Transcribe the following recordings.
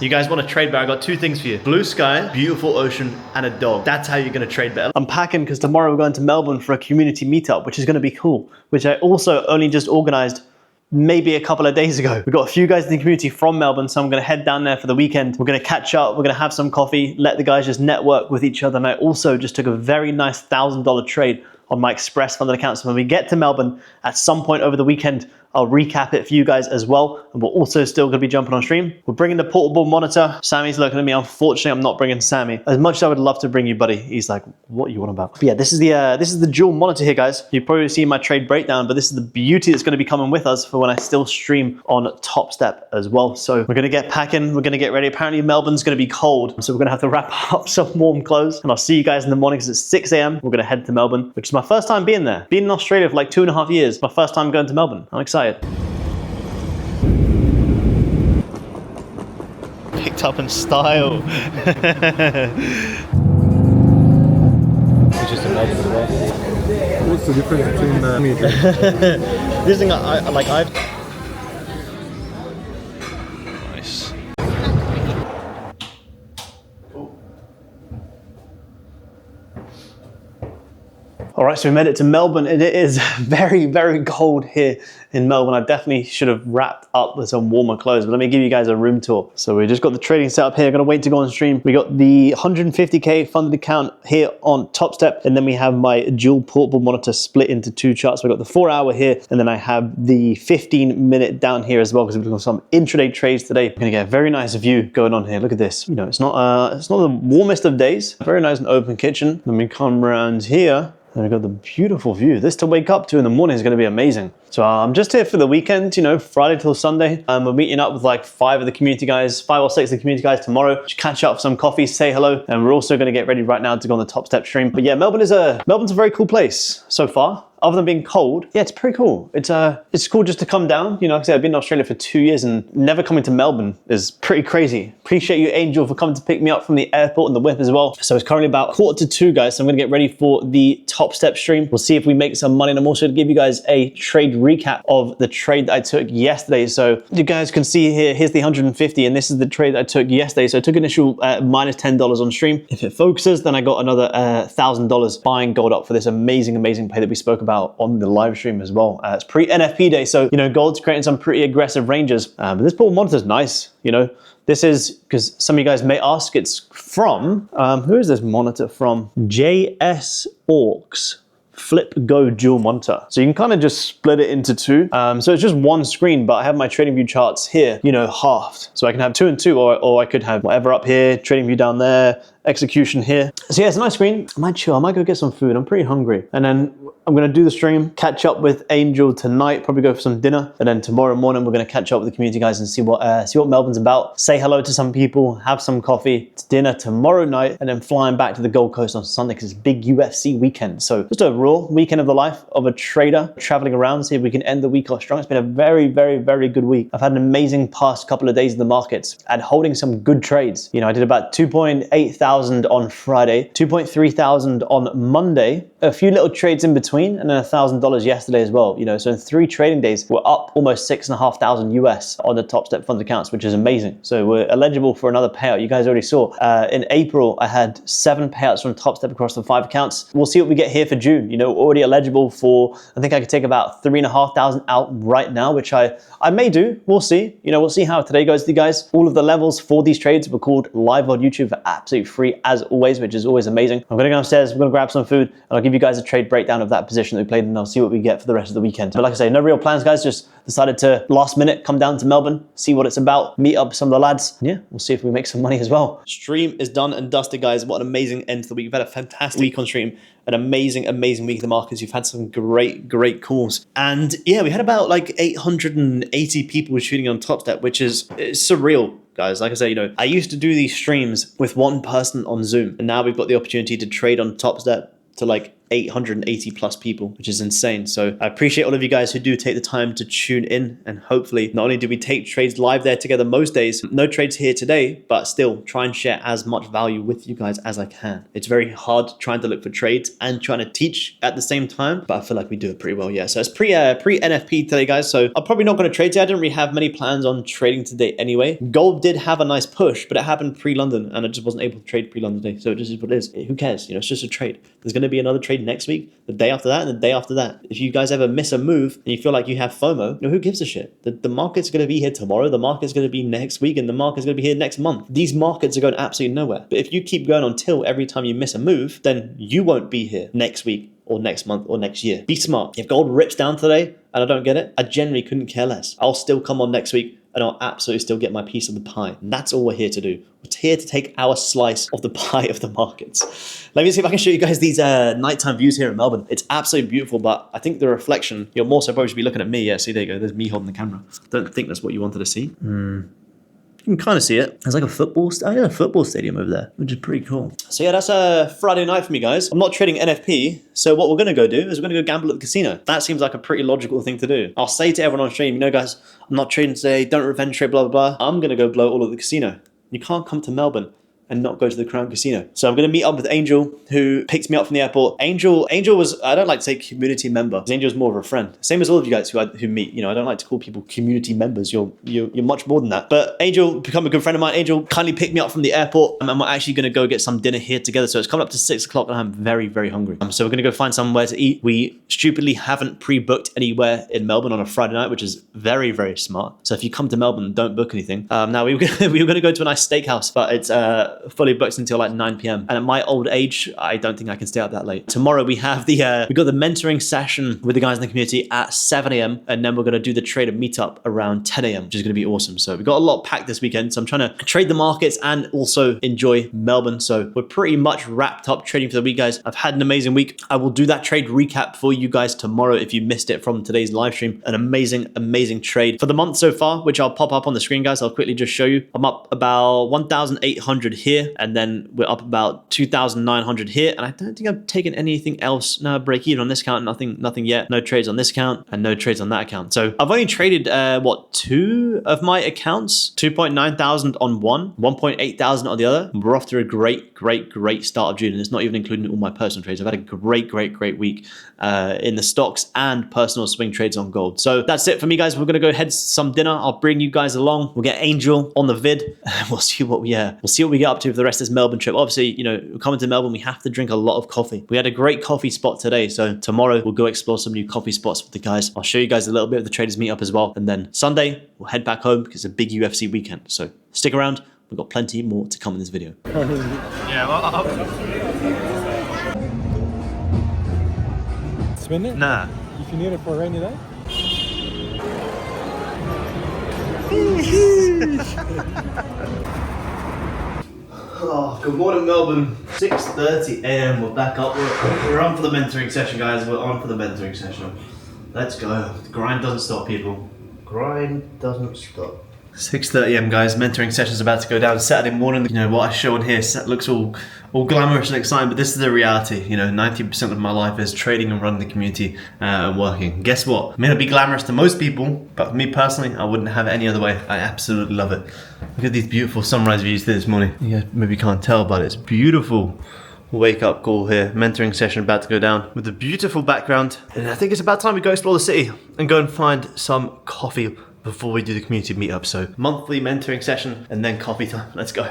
You guys want to trade better? I got two things for you. Blue sky, beautiful ocean, and a dog. That's how you're going to trade better. I'm packing because tomorrow we're going to Melbourne for a community meetup, which is going to be cool, which I also only just organized maybe a couple of days ago. We've got a few guys in the community from Melbourne, so I'm going to head down there for the weekend. We're going to catch up, we're going to have some coffee, let the guys just network with each other. And I also just took a very nice $1,000 trade on my Express funded account. So when we get to Melbourne at some point over the weekend, I'll recap it for you guys as well. And we're also still going to be jumping on stream. We're bringing the portable monitor. Sammy's looking at me. Unfortunately, I'm not bringing Sammy. As much as I would love to bring you, buddy, he's like, what are you on about? But yeah, this is the dual monitor here, guys. You've probably seen my trade breakdown, but this is the beauty that's going to be coming with us for when I still stream on Topstep as well. So we're going to get packing. We're going to get ready. Apparently Melbourne's going to be cold, so we're going to have to wrap up some warm clothes. And I'll see you guys in the morning because it's 6 a.m. We're going to head to Melbourne, which is my first time being there. Been in Australia for like 2.5 years. My first time going to Melbourne. I'm excited. Picked up in style. It's just a bed as well. What's the difference between me and This thing I like. Nice. All right, so we made it to Melbourne, and it is very, very cold here in Melbourne. I definitely should have wrapped up with some warmer clothes, but let me give you guys a room tour. So we just got the trading setup here. I'm gonna wait to go on stream. We got the 150K funded account here on Topstep, and then we have my dual portable monitor split into two charts. We got the 4-hour here, and then I have the 15-minute down here as well, because we've got some intraday trades today. We're gonna get a very nice view going on here. Look at this. You know, it's not the warmest of days. Very nice and open kitchen. Then we come around here. And we've got the beautiful view. This to wake up to in the morning is going to be amazing. So I'm just here for the weekend, you know, Friday till Sunday. We're meeting up with like 5 or 6 of the community guys tomorrow. Just catch up for some coffee, say hello. And we're also going to get ready right now to go on the Topstep stream. But yeah, Melbourne's a very cool place so far. Other than being cold, yeah, it's pretty cool. It's cool just to come down. You know, like I said, I've been in Australia for 2 years and never coming to Melbourne is pretty crazy. Appreciate you, Angel, for coming to pick me up from the airport and the whip as well. So it's currently about 1:45, guys. So I'm gonna get ready for the Topstep stream. We'll see if we make some money. And I'm also gonna give you guys a trade recap of the trade that I took yesterday. So you guys can see here, here's the 150, and this is the trade that I took yesterday. So I took initial minus $10 on stream. If it focuses, then I got another $1,000 buying gold up for this amazing play that we spoke about on the live stream as well. It's pre-NFP day, so you know, gold's creating some pretty aggressive ranges. But this portable monitor is nice. You know, this is because some of you guys may ask. It's from who is this monitor from? JS Orcs Flip Go dual monitor. So you can kind of just split it into two. So it's just one screen, but I have my trading view charts here, you know, halved. So I can have 2 and 2, or I could have whatever up here, trading view down there, execution here. So yeah, it's a nice screen. I might chill. I might go get some food. I'm pretty hungry. And then I'm gonna do the stream, catch up with Angel tonight, probably go for some dinner. And then tomorrow morning, we're gonna catch up with the community guys and see what Melbourne's about. Say hello to some people, have some coffee. It's dinner tomorrow night, and then flying back to the Gold Coast on Sunday because it's big UFC weekend. So just a raw weekend of the life of a trader, traveling around, see if we can end the week off strong. It's been a very good week. I've had an amazing past couple of days in the markets and holding some good trades. You know, I did about 2.8 thousand on Friday, 2.3 thousand on Monday, a few little trades in between, and then $1,000 yesterday as well. You know, so in 3 trading days, we're up almost 6,500 US on the Topstep fund accounts, which is amazing. So we're eligible for another payout. You guys already saw in April, I had 7 payouts from Topstep across the 5 accounts. We'll see what we get here for June. You know, already eligible for, I think I could take about 3,500 out right now, which I may do. We'll see. You know, we'll see how today goes with you guys. All of the levels for these trades were called live on YouTube for absolutely free as always, which is always amazing. I'm gonna go upstairs, we're gonna grab some food, and I'll give you guys a trade breakdown of that position that we played, and I'll see what we get for the rest of the weekend. But like I say, no real plans, guys. Just decided to last minute come down to Melbourne, see what it's about, meet up with some of the lads. Yeah, we'll see if we make some money as well. Stream is done and dusted, guys. What an amazing end to the week. We've had a fantastic week on stream, an amazing week of the markets. You've had some great calls. And yeah, we had about like 880 people shooting on Topstep, which is surreal, guys. Like I say, you know, I used to do these streams with one person on Zoom, and now we've got the opportunity to trade on Topstep to like 880 plus people, which is insane. So I appreciate all of you guys who do take the time to tune in, and hopefully not only do we take trades live there together most days, no trades here today, but still try and share as much value with you guys as I can. It's very hard trying to look for trades and trying to teach at the same time, but I feel like we do it pretty well. Yeah, so it's pre NFP today, guys. So I'm probably not going to trade today. I didn't really have many plans on trading today anyway. Gold did have a nice push, but it happened pre-London and I just wasn't able to trade pre-London today. So it just is what it is. Who cares? You know, it's just a trade. There's going to be another trade next week, the day after that, and the day after that. If you guys ever miss a move and you feel like you have FOMO, you know, who gives a shit? The market's going to be here tomorrow, the market's going to be next week, and the market's going to be here next month. These markets are going absolutely nowhere. But if you keep going on till every time you miss a move, then you won't be here next week or next month or next year. Be smart. If gold rips down today and I don't get it, I generally couldn't care less. I'll still come on next week and I'll absolutely still get my piece of the pie. And that's all we're here to do. We're here to take our slice of the pie of the markets. Let me see if I can show you guys these nighttime views here in Melbourne. It's absolutely beautiful, but I think the reflection, you're more so probably should be looking at me. Yeah, see, there you go. There's me holding the camera. Don't think that's what you wanted to see. You can kind of see it. There's like a football stadium over there, which is pretty cool. So yeah, that's a Friday night for me, guys. I'm not trading NFP, so what we're going to go do is we're going to go gamble at the casino. That seems like a pretty logical thing to do. I'll say to everyone on stream, you know, guys, I'm not trading today. Don't revenge trade, blah, blah, blah. I'm going to go blow all at the casino. You can't come to Melbourne and not go to the Crown Casino. So I'm going to meet up with Angel, who picked me up from the airport. Angel was, I don't like to say community member, because Angel's more of a friend. Same as all of you guys who meet. You know, I don't like to call people community members. You're much more than that. But Angel become a good friend of mine. Angel kindly picked me up from the airport, and we're actually going to go get some dinner here together. So it's coming up to 6 o'clock, and I'm very, very hungry. So we're going to go find somewhere to eat. We stupidly haven't pre-booked anywhere in Melbourne on a Friday night, which is very, very smart. So if you come to Melbourne, don't book anything. Now we were going to go to a nice steakhouse, but it's fully booked until like 9 p.m. And at my old age, I don't think I can stay out that late. Tomorrow we have we got the mentoring session with the guys in the community at 7 a.m. and then we're going to do the trader meetup around 10 a.m., which is going to be awesome. So we've got a lot packed this weekend. So I'm trying to trade the markets and also enjoy Melbourne. So we're pretty much wrapped up trading for the week, guys. I've had an amazing week. I will do that trade recap for you guys tomorrow if you missed it from today's live stream. An amazing, amazing trade for the month so far, which I'll pop up on the screen, guys. I'll quickly just show you. I'm up about 1,800 here, and then we're up about 2,900 here, and I don't think I've taken anything else. No, break even on this account, nothing yet. No trades on this account, and no trades on that account. So I've only traded two of my accounts, 2.9 thousand on one, 1.8 thousand on the other. We're off to a great start of June, and it's not even including all my personal trades. I've had a great week in the stocks and personal swing trades on gold. So that's it for me, guys. We're gonna go head to some dinner. I'll bring you guys along. We'll get Angel on the vid, and we'll see what we get up to for the rest of this Melbourne trip. Obviously, you know, coming to Melbourne, we have to drink a lot of coffee. We had a great coffee spot today, so tomorrow we'll go explore some new coffee spots with the guys. I'll show you guys a little bit of the traders meetup as well, and then Sunday we'll head back home because it's a big UFC weekend. So stick around. We've got plenty more to come in this video. Spend it? Nah. If you need it for a rainy day? Oh, good morning, Melbourne. 6:30 a.m. We're back up. We're on for the mentoring session, guys. We're on for the mentoring session. Let's go. The grind doesn't stop, people. Grind doesn't stop. 6:30 a.m. guys, mentoring session's about to go down Saturday morning. You know, what I show on here looks all glamorous and exciting, but this is the reality. You know, 90% of my life is trading and running the community and working. Guess what? It may not be glamorous to most people, but for me personally, I wouldn't have it any other way. I absolutely love it. Look at these beautiful sunrise views this morning. You maybe can't tell, but it's beautiful. Wake up call here, mentoring session about to go down with a beautiful background. And I think it's about time we go explore the city and go and find some coffee before we do the community meetup. So monthly mentoring session and then coffee time. Let's go.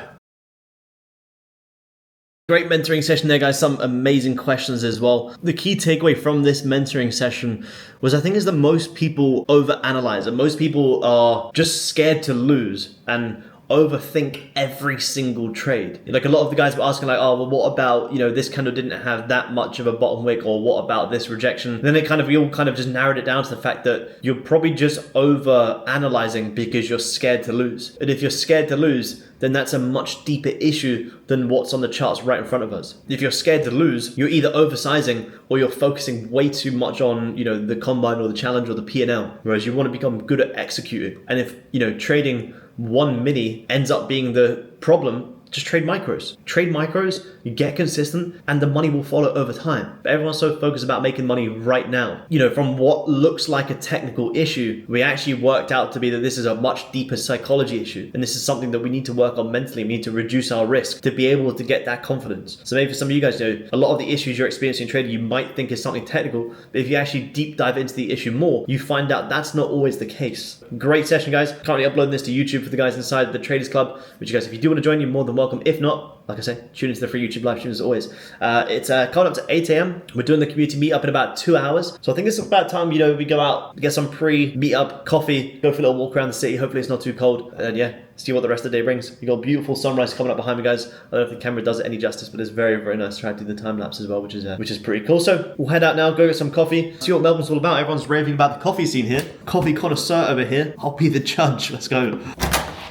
Great mentoring session there, guys. Some amazing questions as well. The key takeaway from this mentoring session was, I think, is that most people overanalyze, and most people are just scared to lose and overthink every single trade. Like, a lot of the guys were asking, like, oh, well, what about, you know, this candle didn't have that much of a bottom wick, or what about this rejection? And then we all kind of just narrowed it down to the fact that you're probably just over analyzing because you're scared to lose. And if you're scared to lose, then that's a much deeper issue than what's on the charts right in front of us. If you're scared to lose, you're either oversizing or you're focusing way too much on, you know, the combine or the challenge or the P&L, whereas you want to become good at executing. And if, you know, trading one mini ends up being the problem, Just trade micros. Trade micros, you get consistent, and the money will follow over time. But everyone's so focused about making money right now. You know, from what looks like a technical issue, we actually worked out to be that this is a much deeper psychology issue. And this is something that we need to work on mentally. We need to reduce our risk to be able to get that confidence. So maybe for some of you guys, you know, a lot of the issues you're experiencing in trading, you might think is something technical, but if you actually deep dive into the issue more, you find out that's not always the case. Great session, guys. Currently uploading this to YouTube for the guys inside the Traders Club, which you guys, if you do want to join, you're more than welcome. If not, like I say, tune into the free YouTube live streams as always. It's coming up to 8 a.m. We're doing the community meetup in about 2 hours. So I think it's about time, you know, we go out, get some pre-meetup coffee, go for a little walk around the city. Hopefully it's not too cold. And yeah, see what the rest of the day brings. We got a beautiful sunrise coming up behind me, guys. I don't know if the camera does it any justice, but it's very, very nice. Try to do the time lapse as well, which is pretty cool. So we'll head out now, go get some coffee, see what Melbourne's all about. Everyone's raving about the coffee scene here. Coffee connoisseur over here. I'll be the judge. Let's go.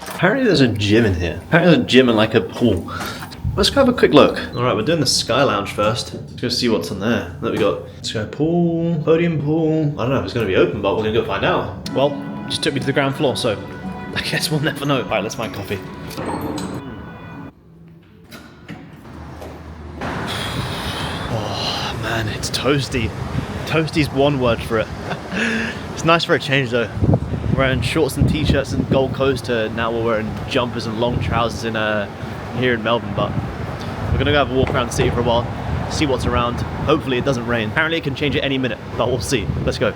Apparently there's a gym in here. Apparently there's a gym and like a pool. Let's go have a quick look. All right, we're doing the Sky Lounge first. Let's go see what's on there. What we got? Sky pool, podium pool. I don't know if it's gonna be open, but we're gonna go find out. Well, just took me to the ground floor, so I guess we'll never know. All right, let's find coffee. Oh man, it's toasty. Toasty's one word for it. It's nice for a change though. We're wearing shorts and t-shirts in Gold Coast to now we're wearing jumpers and long trousers in here in Melbourne, but we're gonna go have a walk around the city for a while, see what's around. Hopefully it doesn't rain. Apparently it can change at any minute, but we'll see. Let's go.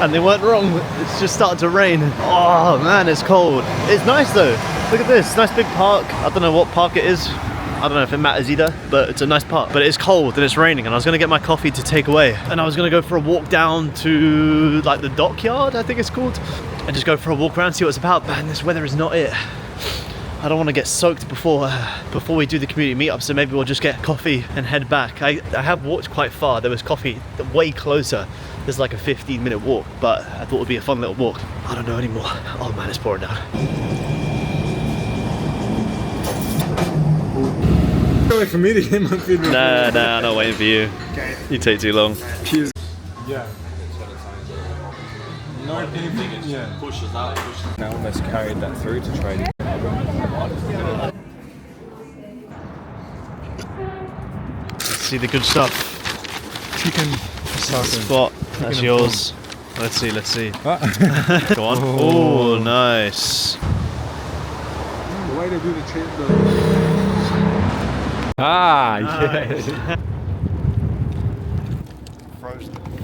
And they weren't wrong, it's just started to rain. Oh man, it's cold. It's nice though. Look at this, nice big park. I don't know what park it is. I don't know if it matters either, but it's a nice park. But it's cold and it's raining, and I was gonna get my coffee to take away. And I was gonna go for a walk down to like the dockyard, I think it's called, and just go for a walk around, see what it's about. Man, this weather is not it. I don't want to get soaked before we do the community meetup, so maybe we'll just get coffee and head back. I have walked quite far. There was coffee way closer. There's like a 15-minute walk, but I thought it would be a fun little walk. I don't know anymore. Oh man, it's pouring down. Wait for me to get my feed. Nah, I'm not waiting for you. Okay. You take too long. Cheers. Yeah. No, anything. Yeah. Pushes out. I almost carried that through to trading. See the good stuff. Chicken. Spot. That's yours. Let's see. Go on. Oh, nice. The way they do the trade though. Yeah.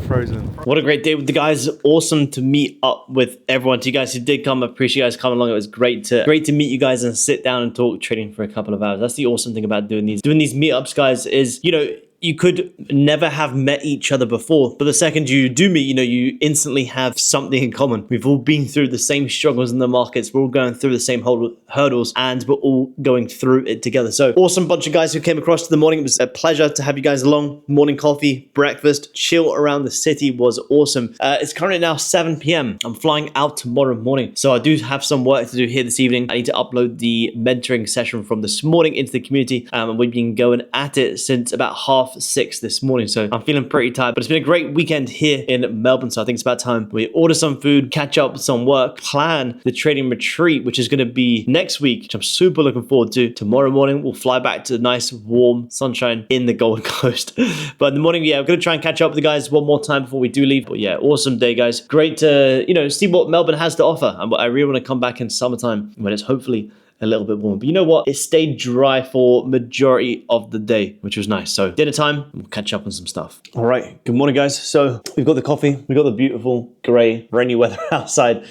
Frozen. What a great day with the guys. Awesome to meet up with everyone. To you guys who did come, I appreciate you guys coming along. It was great to meet you guys and sit down and talk trading for a couple of hours. That's the awesome thing about doing these meetups, guys, is, you know, you could never have met each other before, but the second you do meet, you know, you instantly have something in common. We've all been through the same struggles in the markets. We're all going through the same hurdles, and we're all going through it together. So awesome bunch of guys who came across to the morning. It was a pleasure to have you guys along. Morning coffee, breakfast, chill around the city was awesome. It's currently now 7 p.m. I'm flying out tomorrow morning, so I do have some work to do here this evening. I need to upload the mentoring session from this morning into the community, and we've been going at it since about 6:30 this morning, so I'm feeling pretty tired, but it's been a great weekend here in Melbourne, so I think it's about time we order some food, catch up with some work, plan the trading retreat, which is going to be next week, which I'm super looking forward to. Tomorrow morning we'll fly back to nice warm sunshine in the Gold Coast. But in the morning, yeah, I'm going to try and catch up with the guys one more time before we do leave. But yeah, awesome day, guys. Great to, you know, see what Melbourne has to offer, and I really want to come back in summertime when it's hopefully a little bit warm. But you know what? It stayed dry for majority of the day, which was nice. So dinner time, we'll catch up on some stuff. All right, good morning, guys. So we've got the coffee, we've got the beautiful gray, rainy weather outside.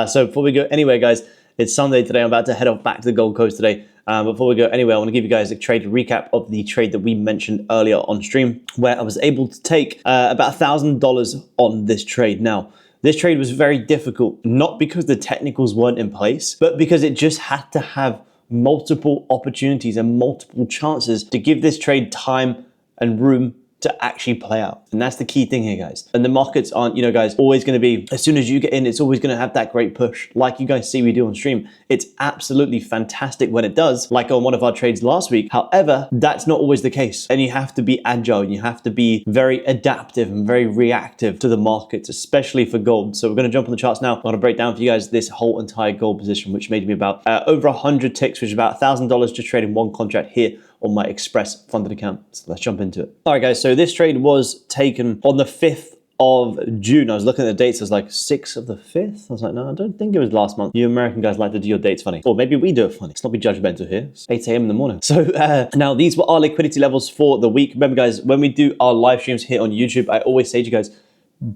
So before we go anywhere, guys, it's Sunday today. I'm about to head off back to the Gold Coast today. Before we go anywhere, I want to give you guys a trade recap of the trade that we mentioned earlier on stream, where I was able to take about $1,000 on this trade. Now, this trade was very difficult, not because the technicals weren't in place, but because it just had to have multiple opportunities and multiple chances to give this trade time and room to actually play out. And that's the key thing here, guys. And the markets aren't, you know, guys, always going to be, as soon as you get in, it's always going to have that great push. Like you guys see we do on stream. It's absolutely fantastic when it does, like on one of our trades last week. However, that's not always the case. And you have to be agile. You have to be very adaptive and very reactive to the markets, especially for gold. So we're going to jump on the charts now. I'm going to break down for you guys this whole entire gold position, which made me about over 100 ticks, which is about $1,000 just trading one contract here on my Express funded account. So let's jump into it. All right, guys. So this trade was taken on the 5th of June. I was looking at the dates. I was like 6th of the 5th. I was like, no, I don't think it was last month. You American guys like to do your dates funny. Or maybe we do it funny. Let's not be judgmental here. It's 8 a.m. in the morning. So now these were our liquidity levels for the week. Remember, guys, when we do our live streams here on YouTube, I always say to you guys,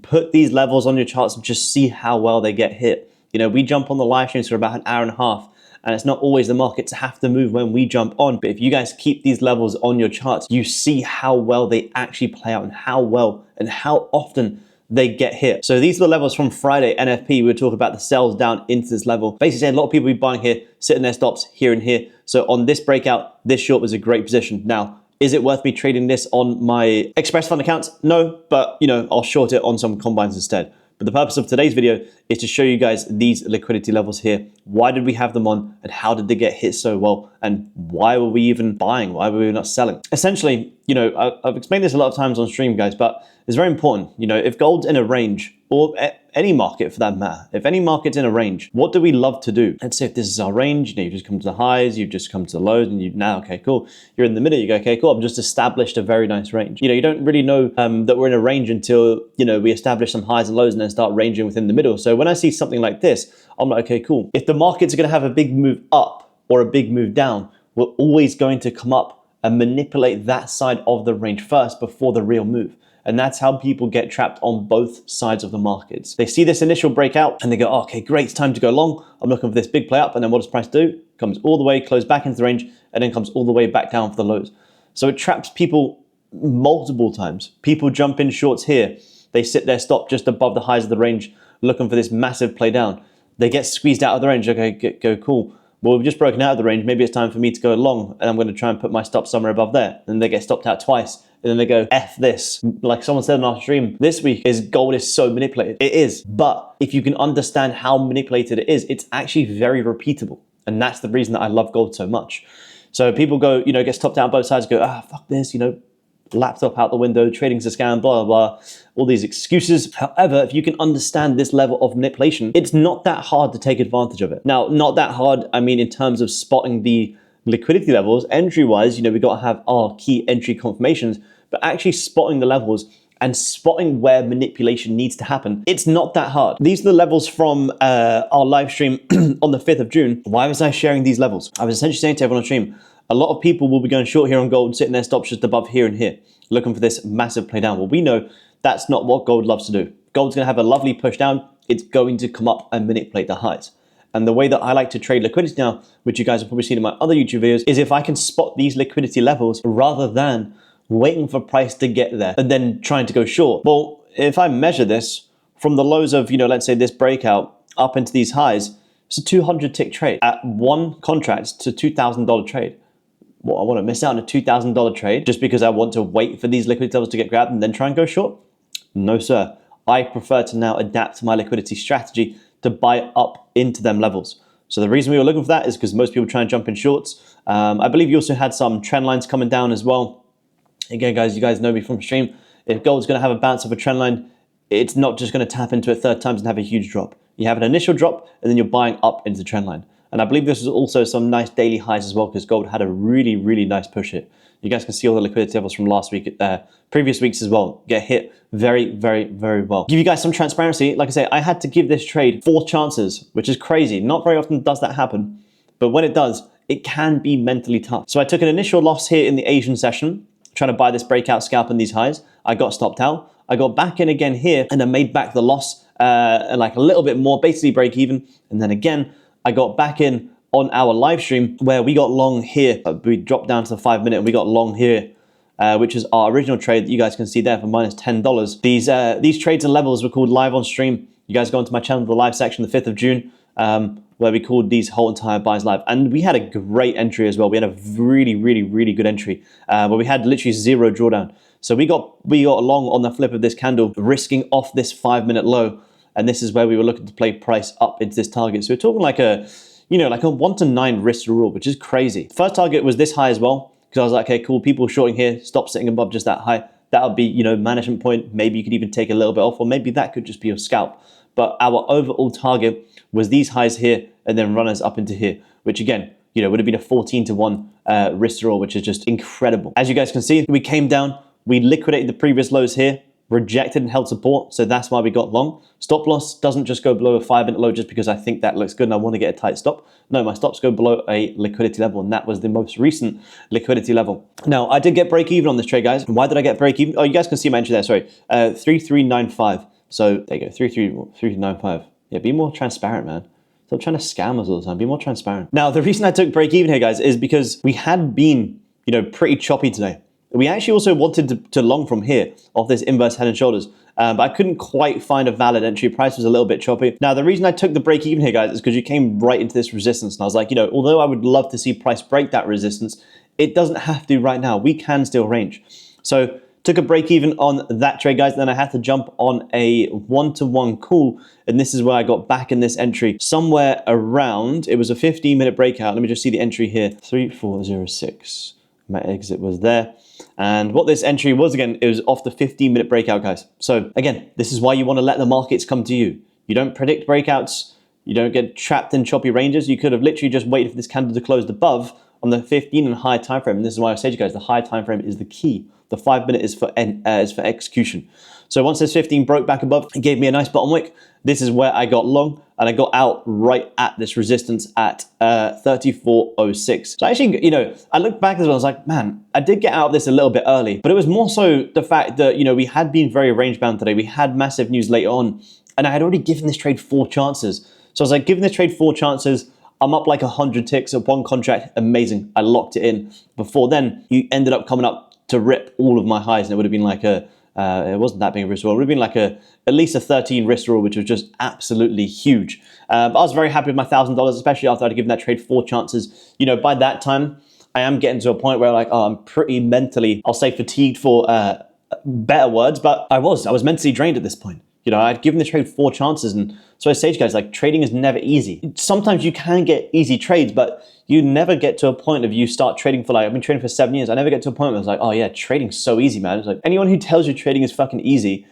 put these levels on your charts and just see how well they get hit. You know, we jump on the live streams for about an hour and a half. And it's not always the markets have to move when we jump on. But if you guys keep these levels on your charts, you see how well they actually play out and how well and how often they get hit. So these are the levels from Friday, NFP. We were talking about the sells down into this level. Basically saying a lot of people be buying here, sitting their stops here and here. So on this breakout, this short was a great position. Now, is it worth me trading this on my Express Fund accounts? No, but you know, I'll short it on some combines instead. But the purpose of today's video is to show you guys these liquidity levels here. Why did we have them on and how did they get hit so well? And why were we even buying? Why were we not selling? Essentially, you know, I've explained this a lot of times on stream, guys, but it's very important. You know, if gold's in a range, or any market for that matter, if any market's in a range, what do we love to do? Let's say if this is our range, you know, you just come to the highs, you just come to the lows, and you now, okay, cool. You're in the middle, you go, okay, cool, I've just established a very nice range. You know, you don't really know that we're in a range until, you know, we establish some highs and lows and then start ranging within the middle. So when I see something like this, I'm like, okay, cool. If the markets are gonna have a big move up or a big move down, we're always going to come up and manipulate that side of the range first before the real move. And that's how people get trapped on both sides of the markets. They see this initial breakout and they go, oh, okay, great, it's time to go long. I'm looking for this big play up. And then what does price do? Comes all the way, close back into the range, and then comes all the way back down for the lows. So it traps people multiple times. People jump in shorts here. They sit there, stop just above the highs of the range, looking for this massive play down. They get squeezed out of the range. Okay, go cool. Well, we've just broken out of the range. Maybe it's time for me to go long, and I'm going to try and put my stop somewhere above there. And they get stopped out twice. And then they go, F this. Like someone said on our stream this week, is gold is so manipulated. It is. But if you can understand how manipulated it is, it's actually very repeatable. And that's the reason that I love gold so much. So people go, you know, get stopped out on both sides, go, fuck this, you know, laptop out the window, trading's a scam, blah, blah, blah, all these excuses. However, if you can understand this level of manipulation, it's not that hard to take advantage of it. Now, not that hard, I mean, in terms of spotting the liquidity levels, entry-wise, you know, we got to have our key entry confirmations, but actually spotting the levels and spotting where manipulation needs to happen, it's not that hard. These are the levels from our live stream on the 5th of June. Why was I sharing these levels? I was essentially saying to everyone on stream, a lot of people will be going short here on gold, sitting their stops just above here and here, looking for this massive play down. Well, we know that's not what gold loves to do. Gold's gonna have a lovely push down. It's going to come up and manipulate the highs. And the way that I like to trade liquidity now, which you guys have probably seen in my other YouTube videos, is if I can spot these liquidity levels rather than waiting for price to get there and then trying to go short. Well, if I measure this from the lows of, you know, let's say this breakout up into these highs, it's a 200 tick trade. At one contract, it's a $2,000 trade. Well, I want to miss out on a $2,000 trade just because I want to wait for these liquidity levels to get grabbed and then try and go short? No, sir. I prefer to now adapt my liquidity strategy to buy up into them levels. So the reason we were looking for that is because most people try and jump in shorts. I believe you also had some trend lines coming down as well. Again, guys, you guys know me from stream. If gold's going to have a bounce of a trend line, it's not just going to tap into it 3rd times and have a huge drop. You have an initial drop and then you're buying up into the trend line. And I believe this is also some nice daily highs as well because gold had a really, really nice push hit. You guys can see all the liquidity levels from last week, previous weeks as well, get hit very, very, very well. Give you guys some transparency. Like I say, I had to give this trade 4 chances, which is crazy. Not very often does that happen. But when it does, it can be mentally tough. So I took an initial loss here in the Asian session, trying to buy this breakout scalp in these highs. I got stopped out. I got back in again here and I made back the loss like a little bit more, basically break even. And then again, I got back in on our live stream where we got long here. We dropped down to the 5 minute and we got long here, which is our original trade that you guys can see there for minus $10. These trades and levels were called live on stream. You guys go onto my channel, the live section, the 5th of June. where we called these whole entire buys live. And we had a great entry as well. We had a really, really, really good entry where we had literally 0 drawdown. So we got along on the flip of this candle, risking off this 5-minute low. And this is where we were looking to play price up into this target. So we're talking like a, like a 1 to 9 risk rule, which is crazy. First target was this high as well, because I was like, okay, cool, people shorting here, stop sitting above just that high. That would be, management point. Maybe you could even take a little bit off, or maybe that could just be your scalp. But our overall target was these highs here and then runners up into here, which again, would have been a 14 to 1 risk to roll, which is just incredible. As you guys can see, we came down, we liquidated the previous lows here, rejected and held support, so that's why we got long. Stop loss doesn't just go below a 5-minute low just because I think that looks good and I want to get a tight stop. No, my stops go below a liquidity level, and that was the most recent liquidity level. Now, I did get break even on this trade, guys. Why did I get break even? Oh, you guys can see my entry there, sorry. 3395. So there you go, 3395. Yeah, be more transparent, man. Stop trying to scam us all the time. Be more transparent. Now, the reason I took break even here, guys, is because we had been, pretty choppy today. We actually also wanted to long from here off this inverse head and shoulders, but I couldn't quite find a valid entry. Price was a little bit choppy. Now, the reason I took the break even here, guys, is because you came right into this resistance. And I was like, although I would love to see price break that resistance, it doesn't have to right now. We can still range. So took a break even on that trade, guys. Then I had to jump on a 1-to-1 call. And this is where I got back in this entry somewhere around, it was a 15-minute breakout. Let me just see the entry here, 3406. My exit was there. And what this entry was, again, it was off the 15-minute breakout, guys. So again, this is why you want to let the markets come to you. You don't predict breakouts. You don't get trapped in choppy ranges. You could have literally just waited for this candle to close above on the 15 and higher time frame. And this is why I say to you guys, the higher time frame is the key. The 5-minute is for execution. So once this 15 broke back above, it gave me a nice bottom wick. This is where I got long, and I got out right at this resistance at 3406. So actually, I looked back as well, I was like, man, I did get out of this a little bit early, but it was more so the fact that, we had been very range bound today. We had massive news later on, and I had already given this trade 4 chances. So I was like, giving this trade 4 chances, I'm up like 100 ticks at one contract. Amazing. I locked it in. Before then, you ended up coming up to rip all of my highs, and it would have been like a, it wasn't that big of a risk roll. It would have been like at least a 13 risk roll, which was just absolutely huge. But I was very happy with my $1,000, especially after I'd given that trade 4 chances. By that time, I am getting to a point where I'm pretty mentally, I'll say fatigued for better words, but I was mentally drained at this point. I'd given the trade 4 chances, and so I say to you guys, like, trading is never easy. Sometimes you can get easy trades, but you never get to a point of you start trading for, like, I've been trading for 7 years. I never get to a point where I was like, oh yeah, trading's so easy, man. It's like, anyone who tells you trading is fucking easy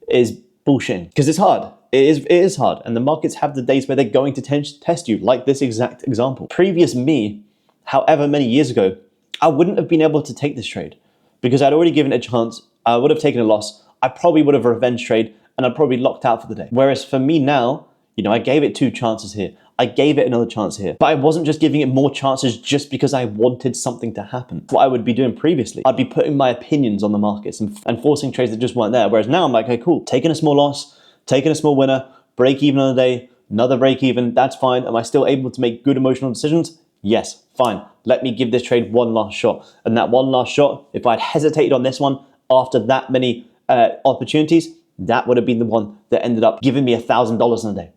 is bullshitting, because it's hard. It is hard, and the markets have the days where they're going to test you, like this exact example. Previous me, however many years ago, I wouldn't have been able to take this trade because I'd already given it a chance. I would have taken a loss. I probably would have revenge trade, and I'd probably locked out for the day. Whereas for me now, I gave it 2 chances here. I gave it another chance here. But I wasn't just giving it more chances just because I wanted something to happen. What I would be doing previously, I'd be putting my opinions on the markets and forcing trades that just weren't there. Whereas now I'm like, okay, cool, taking a small loss, taking a small winner, break even on the day, another break even, that's fine. Am I still able to make good emotional decisions? Yes, fine. Let me give this trade one last shot. And that one last shot, if I'd hesitated on this one after that many opportunities, that would have been the one that ended up giving me $1,000 in a day,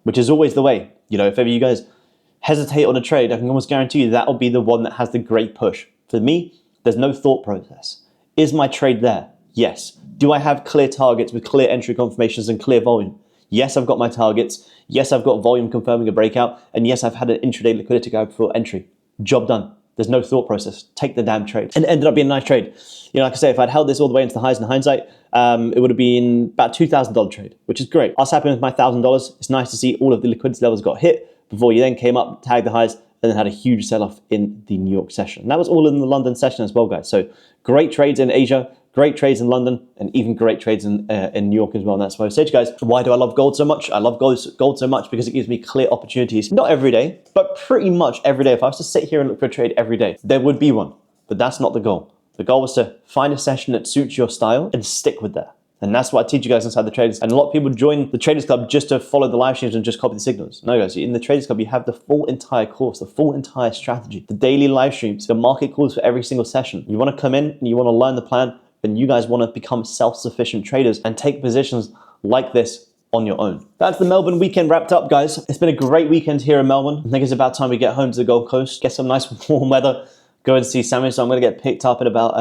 which is always the way. If ever you guys hesitate on a trade, I can almost guarantee you that will be the one that has the great push. For me, there's no thought process. Is my trade there? Yes. Do I have clear targets with clear entry confirmations and clear volume? Yes, I've got my targets. Yes, I've got volume confirming a breakout. And yes, I've had an intraday liquidity guide for entry. Job done. There's no thought process. Take the damn trade. And it ended up being a nice trade. Like I say, if I'd held this all the way into the highs in hindsight, it would have been about $2,000 trade, which is great. I was happy with my $1,000. It's nice to see all of the liquidity levels got hit before you then came up, tagged the highs, and then had a huge sell-off in the New York session. And that was all in the London session as well, guys. So great trades in Asia, great trades in London, and even great trades in New York as well. And that's why I say to you guys, why do I love gold so much? I love gold so much because it gives me clear opportunities. Not every day, but pretty much every day. If I was to sit here and look for a trade every day, there would be one. But that's not the goal. The goal was to find a session that suits your style and stick with that. And that's what I teach you guys inside the Traders. And a lot of people join the Traders Club just to follow the live streams and just copy the signals. No, guys, in the Traders Club, you have the full entire course, the full entire strategy, the daily live streams, the market calls for every single session. You want to come in and you want to learn the plan, and you guys want to become self-sufficient traders and take positions like this on your own. That's the Melbourne weekend wrapped up, guys. It's been a great weekend here in Melbourne. I think it's about time we get home to the Gold Coast, get some nice warm weather, go and see Sammy. So I'm going to get picked up in about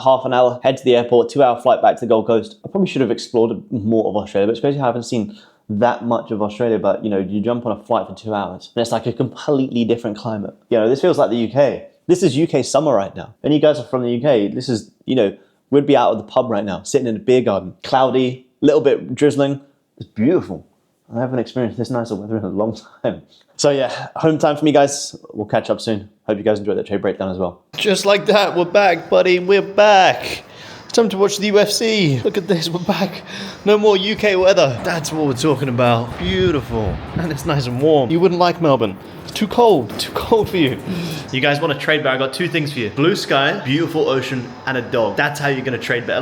half an hour, head to the airport, 2-hour flight back to the Gold Coast. I probably should have explored more of Australia, but it's crazy I haven't seen that much of Australia. But, you know, you jump on a flight for 2 hours and it's like a completely different climate. You know, this feels like the UK. This is UK summer right now. And you guys are from the UK. This is, you know, we'd be out of the pub right now, sitting in a beer garden, cloudy, a little bit drizzling. It's beautiful. I haven't experienced this nicer weather in a long time. So yeah, home time for me, guys. We'll catch up soon. Hope you guys enjoyed that trade breakdown as well. Just like that, we're back, buddy. We're back. It's time to watch the UFC. Look at this, we're back. No more UK weather. That's what we're talking about. Beautiful. And it's nice and warm. You wouldn't like Melbourne. It's too cold for you. You guys want to trade better? I got two things for you. Blue sky, beautiful ocean, and a dog. That's how you're going to trade better.